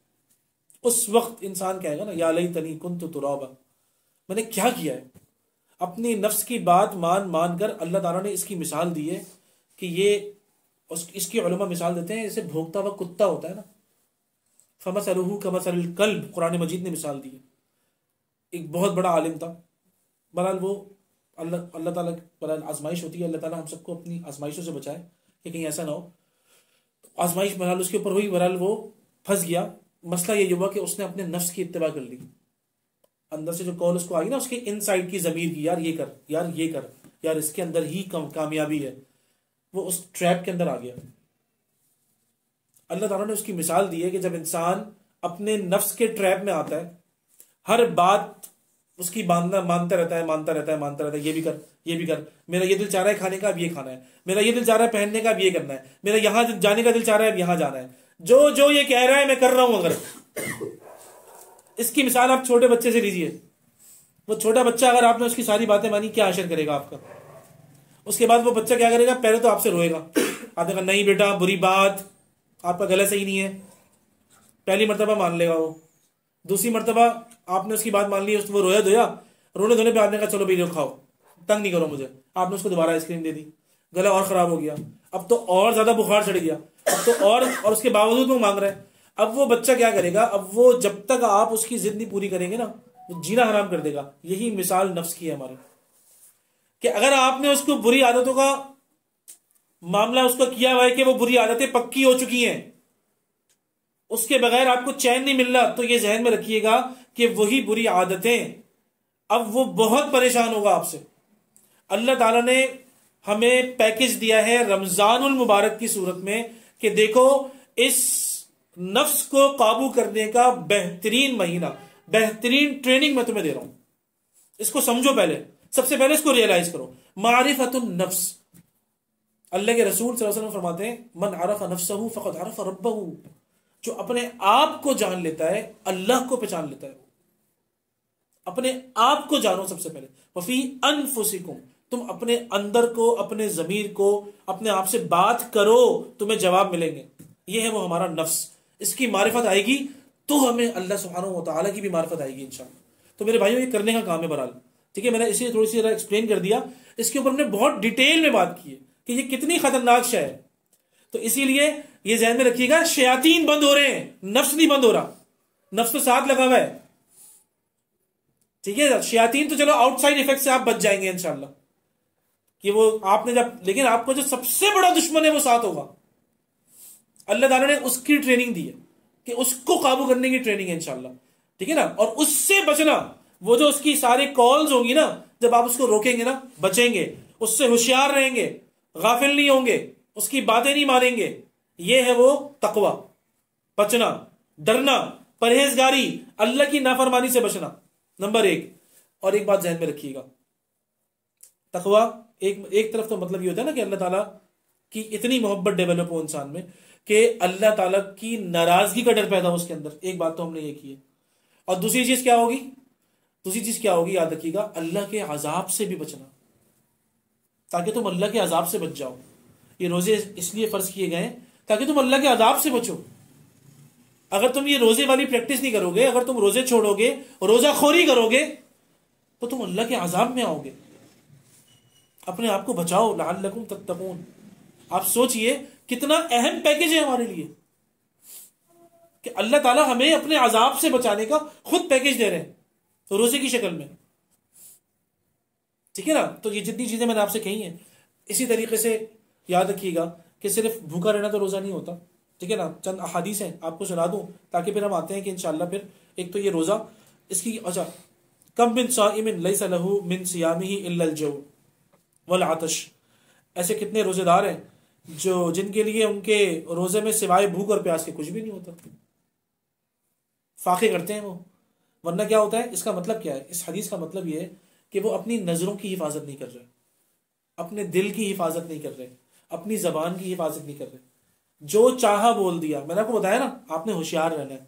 उस वक्त इंसान कहेगा ना, या लैतनी कुन्तु तुराबा, मैंने क्या किया है। अपनी नफ्स की बात मान मान कर अल्लाह ताला ने इसकी मिसाल दी है कि ये इसकी उलमा मिसाल देते हैं, जैसे भोगता हुआ कुत्ता होता है ना, फमसलुहु कमसलिल कल्ब, कुरान मजीद ने मिसाल दी है। एक बहुत बड़ा आलिम था, बहरहाल वो अल्लाह ताला बहरहाल आजमाइश होती है, अल्लाह ताला हम सबको अपनी आजमाइशों से बचाए कि कहीं ऐसा ना हो। तो आजमाइश बहरहाल उसके ऊपर हुई, बहरहाल वो फंस गया। मसला ये हुआ कि उसने अपने नफ्स की इत्तिबा कर ली। अंदर से जो कॉल उसको आई ना, उसके इनसाइड की जमीर की, यार ये कर, यार ये कर, यार इसके अंदर ही कामयाबी है, वो उस ट्रैप के अंदर आ गया। अल्लाह ताला ने उसकी मिसाल दी है कि जब इंसान अपने नफ्स के ट्रैप में आता है, हर बात उसकी मानता रहता है, ये भी कर, ये भी कर, मेरा ये दिल चाह रहा है खाने का, अब ये खाना है, मेरा ये दिल चाह रहा है पहनने का, अब ये करना है, मेरा यहां जाने का दिल चाह रहा है, अब यहां जाना है, जो जो ये कह रहा है मैं कर रहा हूं। अगर इसकी मिसाल आप छोटे बच्चे से लीजिए, वो छोटा बच्चा अगर आपने उसकी सारी बातें मानी, क्या असर करेगा आपका? उसके बाद वो बच्चा क्या करेगा? पहले तो आपसे रोएगा, आपने कहा नहीं बेटा बुरी बात, आपका गला सही नहीं है, पहली मर्तबा मान लेगा वो। दूसरी मर्तबा आपने उसकी बात मान ली, वो रोया धोया, रोने धोने पे आपने कहा चलो भाई खाओ, तंग नहीं करो मुझे, आपने उसको दोबारा आइसक्रीम दे दी, गला और खराब हो गया, अब तो और ज्यादा बुखार चढ़ गया, अब तो और उसके बावजूद वो मांग रहा है। अब वो बच्चा क्या करेगा? अब वो जब तक आप उसकी जिद नहीं पूरी करेंगे ना, वो जीना हराम कर देगा। यही मिसाल नफ्स की है हमारी, कि अगर आपने उसको बुरी आदतों का मामला उसको किया हुआ है कि वो बुरी आदतें पक्की हो चुकी हैं, उसके बगैर आपको चैन नहीं मिल रहा, तो ये जहन में रखिएगा कि वही बुरी आदतें, अब वो बहुत परेशान होगा आपसे। अल्लाह ताला ने हमें पैकेज दिया है रमजानुल मुबारक की सूरत में कि देखो इस नफ्स को काबू करने का बेहतरीन महीना, बेहतरीन ट्रेनिंग मैं तुम्हें दे रहा हूं। इसको समझो, पहले सबसे पहले इसको रियलाइज करो। मारिफतुन नफ्स, अल्लाह के रसूल सल्लल्लाहु अलैहि वसल्लम फरमाते हैं मन अरफ नफ्सहु फक़द अरफ रब्बहु, जो अपने आप को जान लेता है अल्लाह को पहचान लेता है। अपने आप को जानो सबसे पहले। वफी अनफुसिकुम, तुम अपने अंदर को, अपने ज़मीर को, अपने आप से बात करो, तुम्हें जवाब मिलेंगे। ये है वो हमारा नफ्स। इसकी मारिफत आएगी तो हमें अल्लाह सुब्हानहू व तआला की भी मारिफत आएगी इंशाअल्लाह। तो मेरे भाइयों, ये करने का काम है बहरहाल, ठीक है। मैंने इसीलिए थोड़ी सी एक्सप्लेन कर दिया। इसके ऊपर हमने बहुत डिटेल में बात की है कि ये कितनी खतरनाक शय है। तो इसीलिए ये ध्यान में रखिएगा, शयातीन बंद हो रहे हैं, नफ्स नहीं बंद हो रहा। नफ्स तो साथ लगा हुआ है, ठीक है। शयातीन तो चलो आउटसाइड इफेक्ट से आप बच जाएंगे इंशाल्लाह, कि वो आपने जब, लेकिन आपको जो सबसे बड़ा दुश्मन है वो साथ होगा। अल्लाह ताला ने उसकी ट्रेनिंग दी है कि उसको काबू करने की ट्रेनिंग है इंशाल्लाह, ठीक है ना। और उससे बचना, वो जो उसकी सारी कॉल्स होंगी ना, जब आप उसको रोकेंगे ना, बचेंगे, उससे होशियार रहेंगे, गाफिल नहीं होंगे, उसकी बातें नहीं मानेंगे। ये है वो तकवा, बचना, डरना, परहेजगारी, अल्लाह की नाफरमानी से बचना, नंबर एक। और एक बात ध्यान में रखिएगा, तकवा एक तरफ तो मतलब ये होता है ना कि अल्लाह ताला की इतनी मोहब्बत डेवलप हो इंसान में कि अल्लाह ताला की नाराजगी का डर पैदा हो उसके अंदर। एक बात तो हमने ये की है। और दूसरी चीज क्या होगी? दूसरी चीज क्या होगी, याद रखिएगा, अल्लाह के अजाब से भी बचना, ताकि तुम अल्लाह के अजाब से बच जाओ। ये रोजे इसलिए फर्ज किए गए ताकि तुम अल्लाह के अजाब से बचो। अगर तुम ये रोजे वाली प्रैक्टिस नहीं करोगे, अगर तुम रोजे छोड़ोगे, रोजाखोरी करोगे, तो तुम अल्लाह के अजाब में आओगे। अपने आप को बचाओ, लअल्लकुम तत्तकून। आप सोचिए कितना अहम पैकेज है हमारे लिए कि अल्लाह ताला हमें अपने अजाब से बचाने का खुद पैकेज दे रहे हैं, तो रोजे की शक्ल में, ठीक है ना। तो ये जितनी चीजें मैंने आपसे कही हैं, इसी तरीके से याद रखिएगा कि सिर्फ भूखा रहना तो रोजा नहीं होता, ठीक है ना। चंद अहादीस हैं, आपको सुना दूं ताकि फिर हम आते हैं कि इंशाअल्लाह फिर एक तो ये रोजा इसकी, अच्छा, कम मिन साइमिन लैसा लहू मिन सियामिही इल्लल जौ वल आतश। ऐसे कितने रोजेदार हैं जो जिनके लिए उनके रोजे में सिवाय भूख और प्यास के कुछ भी नहीं होता, फाके करते हैं वो। वरना क्या होता है, इसका मतलब क्या है? इस हदीस का मतलब ये है कि वो अपनी नजरों की हिफाजत नहीं कर रहे, अपने दिल की हिफाजत नहीं कर रहे, अपनी जबान की हिफाजत नहीं कर रहे, जो चाहा बोल दिया। मैंने आपको बताया ना, आपने होशियार रहना है,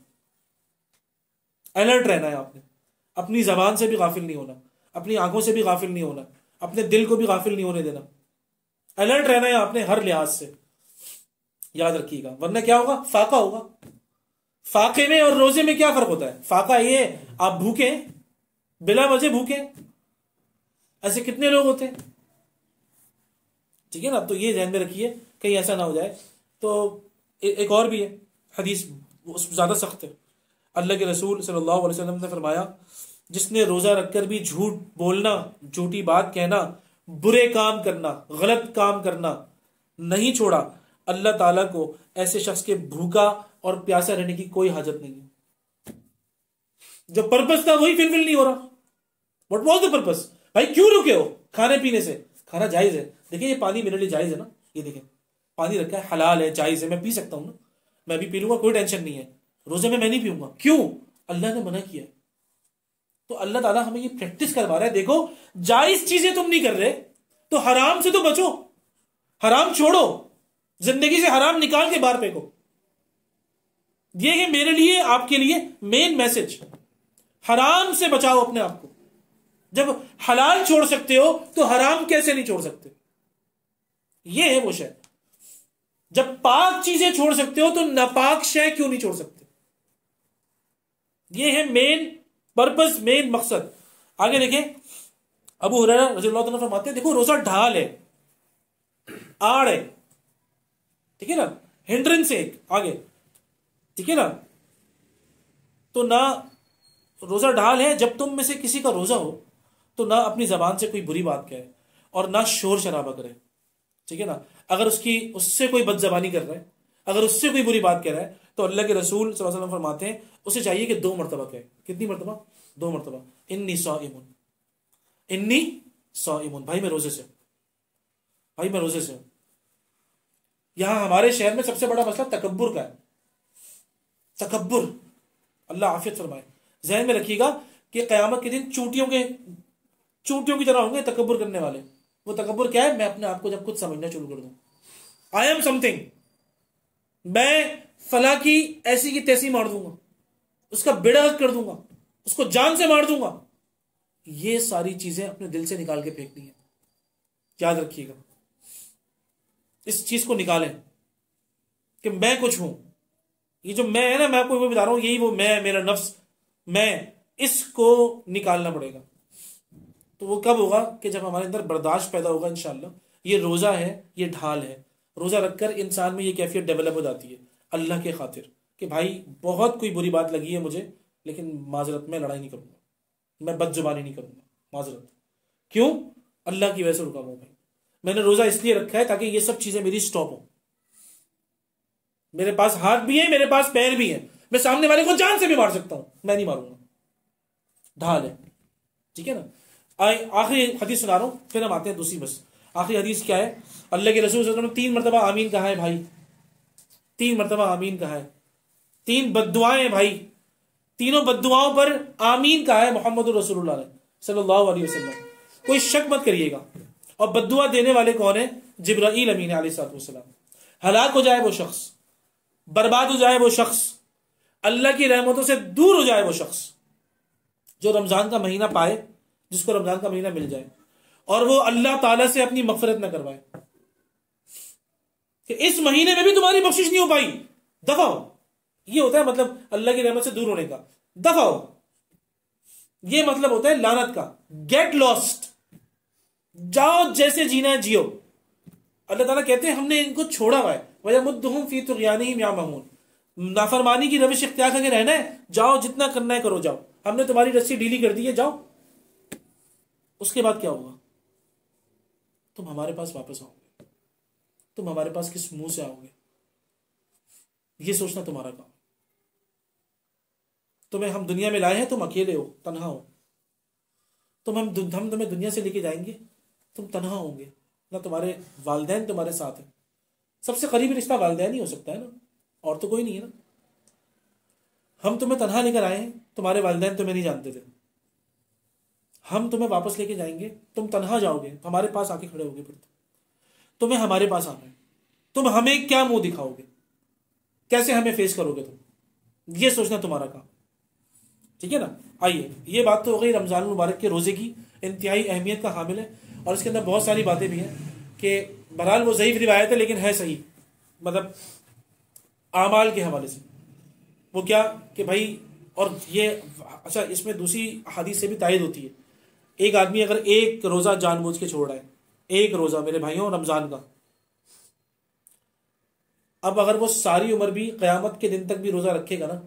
अलर्ट रहना है, आपने अपनी जबान से भी गाफिल नहीं होना, अपनी आंखों से भी गाफिल नहीं होना, अपने दिल को भी गाफिल नहीं होने देना। अलर्ट रहना है आपने हर लिहाज से, याद रखिएगा, वरना क्या होगा, फाका होगा। फाके में और रोजे में क्या फर्क होता है? फाका ये आप भूखे, बिला वजह भूखे, ऐसे कितने लोग होते हैं, ठीक है ना। तो ये ध्यान में रखिए कहीं ऐसा ना हो जाए। तो एक और भी है हदीस, उस ज्यादा सख्त है। अल्लाह के रसूल सल्लल्लाहु अलैहि वसल्लम ने फरमाया, जिसने रोजा रखकर भी झूठ बोलना, झूठी बात कहना, बुरे काम करना, गलत काम करना नहीं छोड़ा, अल्लाह ताला को ऐसे शख्स के भूखा और प्यासा रहने की कोई हाजत नहीं है। जो पर्पस था वही फिलफिल नहीं हो रहा। What was the purpose? भाई क्यों रुके हो खाने पीने से? खाना जायज है, देखिए ये पानी मेरे लिए जायज है ना, ये देखिए पानी रखा है, हलाल है, जायज है, मैं पी सकता हूं ना, मैं भी पी लूंगा, कोई टेंशन नहीं है। रोजे में मैं नहीं पीऊंगा, क्यों? अल्लाह ने मना किया है। तो अल्लाह ताला हमें ये प्रैक्टिस करवा रहा है, देखो जायज चीजें तुम नहीं कर रहे तो हराम से तो बचो, हराम छोड़ो, जिंदगी से हराम निकाल के बाहर फेंको। ये है मेरे लिए, आपके लिए मेन मैसेज, हराम से बचाओ अपने आप को। जब हलाल छोड़ सकते हो तो हराम कैसे नहीं छोड़ सकते? ये है वो शय। जब पाक चीजें छोड़ सकते हो तो नापाक शय क्यों नहीं छोड़ सकते? ये है मेन पर्पस, मेन मकसद। आगे देखें, अबू हुरैरा रज़ियल्लाहु अन्हु फरमाते हैं, देखो रोजा ढाल है, आड़ है, ठीक है ना, हिंड्रेंस है आगे, ठीक है ना। तो ना रोजा ढाल है, जब तुम में से किसी का रोजा हो तो ना अपनी जबान से कोई बुरी बात कहे और ना शोर शराबा करे, ठीक है ना। अगर उससे कोई बदजबानी कर रहा है, अगर उससे कोई बुरी बात कह रहा है, तो अल्लाह के रसूल सल्लल्लाहु अलैहि वसल्लम फरमाते हैं उसे चाहिए कि 2 मरतबा कहे। कितनी मरतबा? 2 मरतबा, इन्नी साइमुन, इन्नी साइमुन, भाई मैं रोजे से हूं, भाई मैं रोजे से हूं। यहां हमारे शहर में सबसे बड़ा मसला तकब्बुर का है, तकब्बुर, अल्लाह आफियत फरमाए। ज़हन में रखिएगा कि क़यामत के दिन चूंटियों की तरह होंगे तकब्बुर करने वाले। वो तकब्बुर क्या है? मैं अपने आप को जब कुछ समझना शुरू कर दूं, आई एम समथिंग, मैं फला की ऐसी की तैसी मार दूंगा, उसका बेड़ा गर्क कर दूंगा, उसको जान से मार दूंगा। ये सारी चीजें अपने दिल से निकाल के फेंकनी है। याद रखिएगा, इस चीज को निकालें कि मैं कुछ हूं। ये जो मैं है ना, मैं आपको बता रहा हूं, यही वो मैं, मेरा नफ्स, मैं, इसको निकालना पड़ेगा। तो वो कब होगा कि जब हमारे अंदर बर्दाश्त पैदा होगा इंशाल्लाह। ये रोजा है, ये ढाल है। रोजा रखकर इंसान में ये कैफियत डेवलप हो जाती है अल्लाह के खातिर कि भाई बहुत कोई बुरी बात लगी है मुझे, लेकिन माजरत में लड़ाई नहीं करूंगा, मैं बदजुबानी नहीं करूंगा, माजरत। क्यों? अल्लाह की वजह से रुका हूं भाई। मैंने रोजा इसलिए रखा है ताकि ये सब चीजें मेरी स्टॉप हो। मेरे पास हाथ भी है, मेरे पास पैर भी है, मैं सामने वाले को जान से भी मार सकता हूं, मैं नहीं मारूंगा। ढाल है, ठीक है ना। आखिरी हदीस सुना रहा हूं, फिर हम आते हैं दूसरी। बस आखिरी हदीस क्या है? अल्लाह के रसूल सल्लल्लाहु अलैहि वसल्लम ने 3 मरतबा आमीन कहा है भाई, 3 मरतबा आमीन कहा है। 3 बद्दुआएं हैं भाई, तीनों बद्दुआओं पर आमीन कहा है मोहम्मद रसूलुल्लाह सल्लल्लाहु अलैहि वसल्लम। कोई शक मत करिएगा। और बद्दुआ देने वाले कौन है? जिब्राईल अमीन अलैहिस्सलाम। हलाक हो जाए वो शख्स, बर्बाद हो जाए वो शख्स, अल्लाह की रहमतों से दूर हो जाए वो शख्स जो रमजान का महीना पाए, जिसको रमजान का महीना मिल जाए और वो अल्लाह ताला से अपनी मगफिरत न करवाए कि इस महीने में भी तुम्हारी बख्शिश नहीं हो पाई, दफा हो। ये होता है मतलब अल्लाह की रहमत से दूर होने का, दफा हो। ये मतलब होता है लानत का, गेट लॉस्ट, जाओ जैसे जीना है जियो। अल्लाह ताला कहते हैं हमने इनको छोड़ा हुआ है, वयमुद्दुहुम फी तुग़यानिहिम यामहून। नाफरमानी की रविश इख्तियार करके रहना है, जाओ जितना करना है करो, जाओ, हमने तुम्हारी रस्सी ढीली कर दी है, जाओ। उसके बाद क्या होगा? तुम हमारे पास वापस आओगे। तुम हमारे पास किस मुंह से आओगे, ये सोचना तुम्हारा काम। तुम्हें हम दुनिया में लाए हैं, तुम अकेले हो, तन्हा हो। हम तुम्हें दुनिया से लेके जाएंगे, तुम तन्हा होंगे, ना तुम्हारे वालिदैन तुम्हारे साथ है। सबसे करीबी रिश्ता वालिदैन ही हो सकता है ना, और तो कोई नहीं है ना। हम तुम्हें तन्हा लेकर आए हैं, तुम्हारे वालिदैन तुम्हें नहीं जानते थे। हम तुम्हें वापस लेके जाएंगे, तुम तन्हा जाओगे, हमारे पास आके खड़े होगे। फिर तुम्हें हमारे पास आना है, तुम हमें क्या मुंह दिखाओगे, कैसे हमें फेस करोगे तुम, ये सोचना तुम्हारा काम, ठीक है ना। आइए, ये बात तो हो गई रमजान मुबारक के रोजे की, इंतहाई अहमियत का हामिल है और इसके अंदर बहुत सारी बातें भी हैं कि बहरहाल वो ज़ईफ़ रिवायत है लेकिन है सही, मतलब आमाल के हवाले से। वो क्या कि भाई, और ये अच्छा, इसमें दूसरी हदीस से भी तायद होती है। एक आदमी अगर एक रोज़ा जानबूझ के छोड़ रहा है, एक रोज़ा मेरे भाइयों रमज़ान का, अब अगर वो सारी उम्र भी क़यामत के दिन तक भी रोज़ा रखेगा ना,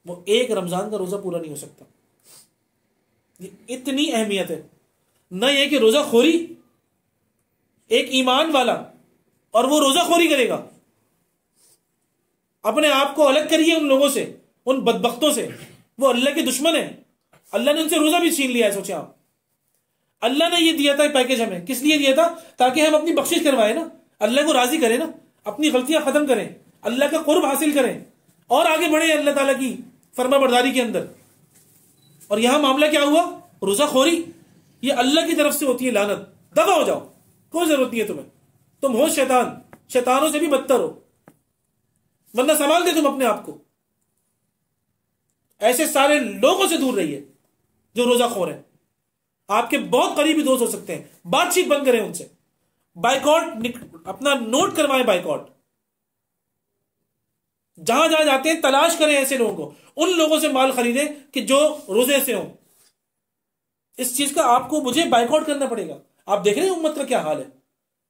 वो एक रमज़ान का रोज़ा पूरा नहीं हो सकता। ये इतनी अहमियत है। न ये कि रोज़ा खोरी, एक ईमान वाला और वो रोज़ा खोरी करेगा। अपने आप को अलग करिए उन लोगों से, उन बदबख्तों से, वो अल्लाह के दुश्मन है। अल्लाह ने उनसे रोज़ा भी छीन लिया है। सोचे आप, अल्लाह ने ये दिया था पैकेज हमें, किस लिए दिया था? ताकि हम अपनी बख्शिश करवाए ना, अल्लाह को राजी करें ना, अपनी गलतियां खत्म करें, अल्लाह का कुर्ब हासिल करें और आगे बढ़े अल्लाह ताला की फरमा बरदारी के अंदर। और यहां मामला क्या हुआ? रोज़ा खोरी। ये अल्लाह की तरफ से होती है लानत। दफा हो जाओ, कोई जरूरत नहीं है तुम्हें। तुम हो शैतान, शैतानों से भी बदतर हो, वरना संभाल दे तुम अपने आप को। ऐसे सारे लोगों से दूर रहिए जो रोजा खोर है। आपके बहुत करीबी दोस्त हो सकते हैं, बातचीत बंद करें उनसे, बाइकआउट अपना नोट करवाएं, बाइकआउट। जहां जहां जाते हैं तलाश करें ऐसे लोगों को, उन लोगों से माल खरीदें कि जो रोजे से हो। इस चीज का आपको मुझे बाइकआउट करना पड़ेगा। आप देख रहे हैं उम्मत का क्या हाल है,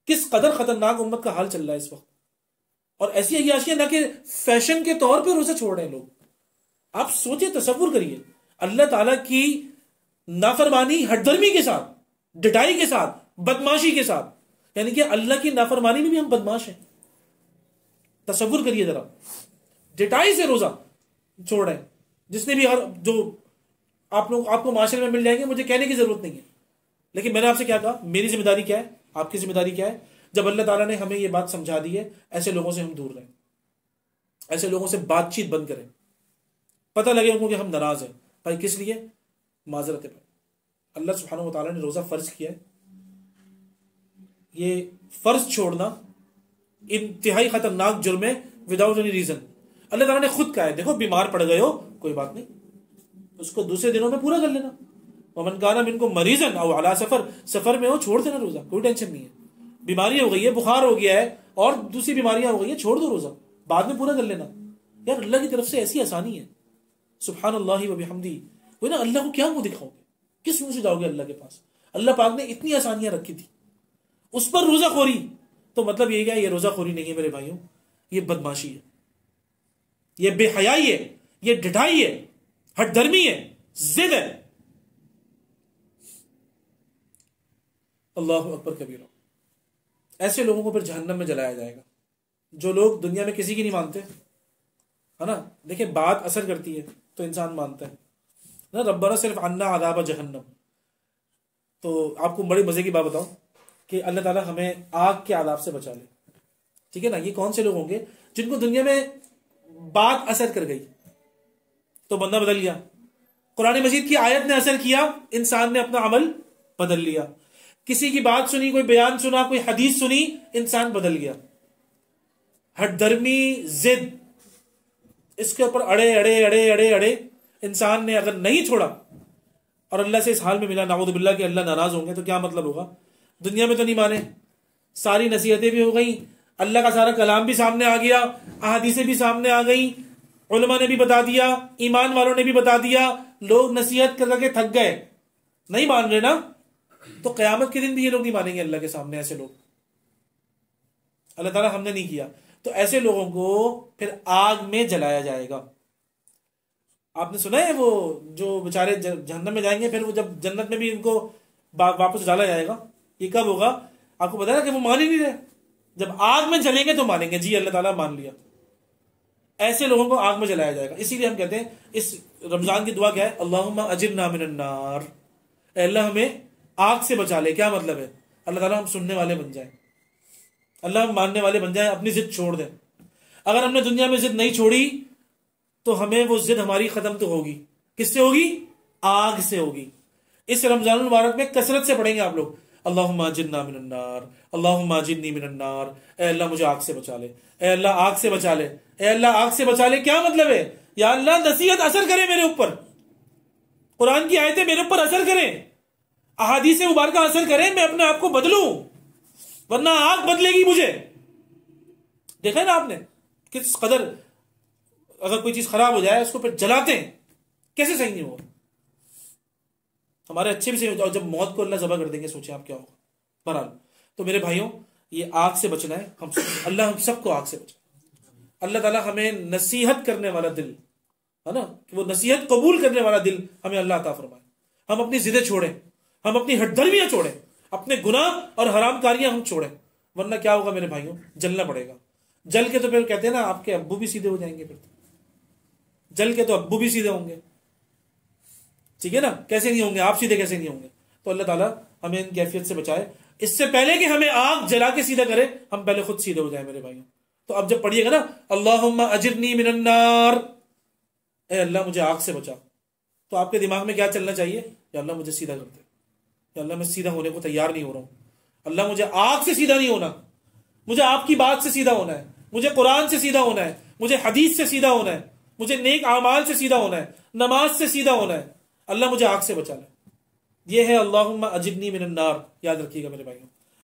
किस कदर खतरनाक उम्मत का हाल चल रहा है इस वक्त। और ऐसी अय्याशियां ना कि फैशन के तौर पे रोजा छोड़ रहे हैं लोग। आप सोचिए, तसव्वुर करिए, अल्लाह ताला की नाफरमानी हठधर्मी के साथ, डिटाई के साथ, बदमाशी के साथ, यानी कि अल्लाह की नाफरमानी में भी हम बदमाश हैं। तसव्वुर करिए जरा, डिटाई से रोजा छोड़ रहे हैं। जिसने भी हर जो आप लोग आपको माशरे में मिल जाएंगे, मुझे कहने की जरूरत नहीं है, लेकिन मैंने आपसे क्या कहा, मेरी जिम्मेदारी क्या है, आपकी जिम्मेदारी क्या है। जब अल्लाह ताला ने हमें यह बात समझा दी है, ऐसे लोगों से हम दूर रहें, ऐसे लोगों से बातचीत बंद करें। पता लगे उनको कि हम नाराज हैं, भाई किस लिए? माजरत है भाई। अल्लाह सुब्हानहू व तआला ने रोजा फर्ज किया है, ये फर्ज छोड़ना इंतहाई खतरनाक जुर्म है विदाउट एनी रीजन। अल्लाह ताला ने खुद कहा है, देखो बीमार पड़ गए हो कोई बात नहीं, उसको दूसरे दिनों में पूरा कर लेना। वमन काना मिनकुम मरीजन औ अला सफर, सफर में हो छोड़ देना रोजा, कोई टेंशन नहीं है। बीमारी हो गई है, बुखार हो गया है और दूसरी बीमारियां हो गई है, छोड़ दो रोजा, बाद में पूरा कर लेना। यार अल्लाह की तरफ से ऐसी आसानी है, सुब्हान अल्लाह व बिहम्दी। कोई ना अल्लाह को क्या मुंह दिखाओगे, किस मुंह से जाओगे अल्लाह के पास? अल्लाह पाक ने इतनी आसानियां रखी थी, उस पर रोजाखोरी, तो मतलब यही क्या, ये रोजाखोरी नहीं है मेरे भाइयों, ये बदमाशी है, ये बेहयाई है, ये ढिठाई है, हठधर्मी है, जिद है। अल्लाहु अकबर कबीरा। ऐसे लोगों को फिर जहन्नम में जलाया जाएगा, जो लोग दुनिया में किसी की नहीं मानते, है ना। देखिए बात असर करती है तो इंसान मानता है ना, रब्बना सिर्फ अन्ना अदाब जहन्नम। तो आपको बड़ी मजे की बात बताऊं कि अल्लाह ताला हमें आग के आदाब से बचा ले, ठीक है ना। ये कौन से लोग होंगे जिनको दुनिया में बात असर कर गई तो बंदा बदल गया, कुरान मजीद की आयत ने असर किया, इंसान ने अपना अमल बदल लिया, किसी की बात सुनी, कोई बयान सुना, कोई हदीस सुनी, इंसान बदल गया। हठधर्मी, जिद, इसके ऊपर अड़े अड़े अड़े अड़े अड़े इंसान ने अगर नहीं छोड़ा और अल्लाह से इस हाल में मिला, नाऊज़ बिल्लाह कि अल्लाह नाराज होंगे, तो क्या मतलब होगा? दुनिया में तो नहीं माने, सारी नसीहतें भी हो गई, अल्लाह का सारा कलाम भी सामने आ गया, अहादीसें भी सामने आ गई, उलमा ने भी बता दिया, ईमान वालों ने भी बता दिया, लोग नसीहत करके थक गए, नहीं मान रहे ना, तो क़यामत के दिन भी ये लोग नहीं मानेंगे अल्लाह के सामने। ऐसे लोग अल्लाह ताला हमने नहीं किया, तो ऐसे लोगों को फिर आग में जलाया जाएगा। आपने सुना है वो जो बेचारे जहन्नम में जाएंगे, फिर वो जब जन्नत में भी इनको वापस डाला जाएगा, ये कब होगा? आपको पता है कि वो मान ही नहीं रहे, जब आग में जलेंगे तो मानेंगे, जी अल्लाह ताला मान लिया। ऐसे लोगों को आग में जलाया जाएगा। इसीलिए हम कहते हैं इस रमजान की दुआ क्या है? अल्लाहुम्मा अजिरना मिनन नार, अल्लाह हमें आग से बचा ले। क्या मतलब है? अल्लाह ताला हम सुनने वाले बन जाए, अल्लाह हम मानने वाले बन जाए, अपनी जिद छोड़ दें। अगर हमने दुनिया में जिद नहीं छोड़ी तो हमें वो जिद हमारी खत्म तो होगी, किससे होगी? आग से होगी। इस रमजान मुबारक में कसरत से पढ़ेंगे आप लोग, अल्लाहुम्मा अजिरना मिनन नार, अल्लाहुम्मा अजिरनी मिनन नार, ए अल्लाह मुझे आग से बचा ले, ए अल्लाह आग से बचा ले, ए अल्लाह आग से बचा ले। क्या मतलब है? या अल्लाह नसीहत असर करे मेरे ऊपर, कुरान की आयतें मेरे ऊपर असर करें, अहादीस मुबारका असर करें, मैं अपने आप को बदलूं, वरना आग बदलेगी मुझे। देखा है ना आपने किस कदर, अगर कोई चीज खराब हो जाए उसको फिर जलाते हैं, कैसे सही नहीं होगा? हमारे अच्छे भी सही हो जाओ, जब मौत को अल्लाह ज़बह कर देंगे, सोचिए आप क्या होगा। बहरहाल तो मेरे भाइयों, ये आग से बचना है हम सब, अल्लाह हम सबको आग से बचाए। अल्लाह ताला हमें नसीहत करने वाला दिल, है ना, कि वो नसीहत कबूल करने वाला दिल हमें अल्लाह अता फरमाए। हम अपनी जिदें छोड़ें, हम अपनी हठधर्मियां छोड़ें, अपने गुनाह और हरामकारियां हम छोड़ें, वरना क्या होगा मेरे भाइयों? जलना पड़ेगा। जल के तो फिर कहते हैं ना, आपके अब्बू भी सीधे हो जाएंगे, फिर जल के तो अब्बू भी सीधे होंगे, ठीक है ना। कैसे नहीं होंगे? आप सीधे कैसे नहीं होंगे? तो अल्लाह ताला हमें इन कैफियत से बचाए। इससे पहले कि हमें आग जला के सीधा करे, हम पहले खुद सीधे हो जाए मेरे भाइयों। तो अब जब पढ़िएगा ना अल्लाहुम्मा अजिरनी मिनन नार, ए अल्लाह मुझे आग से बचा, तो आपके दिमाग में क्या चलना चाहिए? या अल्लाह मुझे सीधा कर दे, या अल्लाह मैं सीधा होने को तैयार नहीं हो रहा हूं, अल्लाह मुझे आग से सीधा नहीं होना, मुझे आपकी बात से सीधा होना है, मुझे कुरान से सीधा होना है, मुझे हदीस से सीधा होना है, मुझे नेक आमाल से सीधा होना है, नमाज से सीधा होना है। अल्लाह मुझे आग से बचा ले। ये है अल्लाहुम्मा अजिरनी मिनन नार। याद रखिएगा मेरे भाइयों।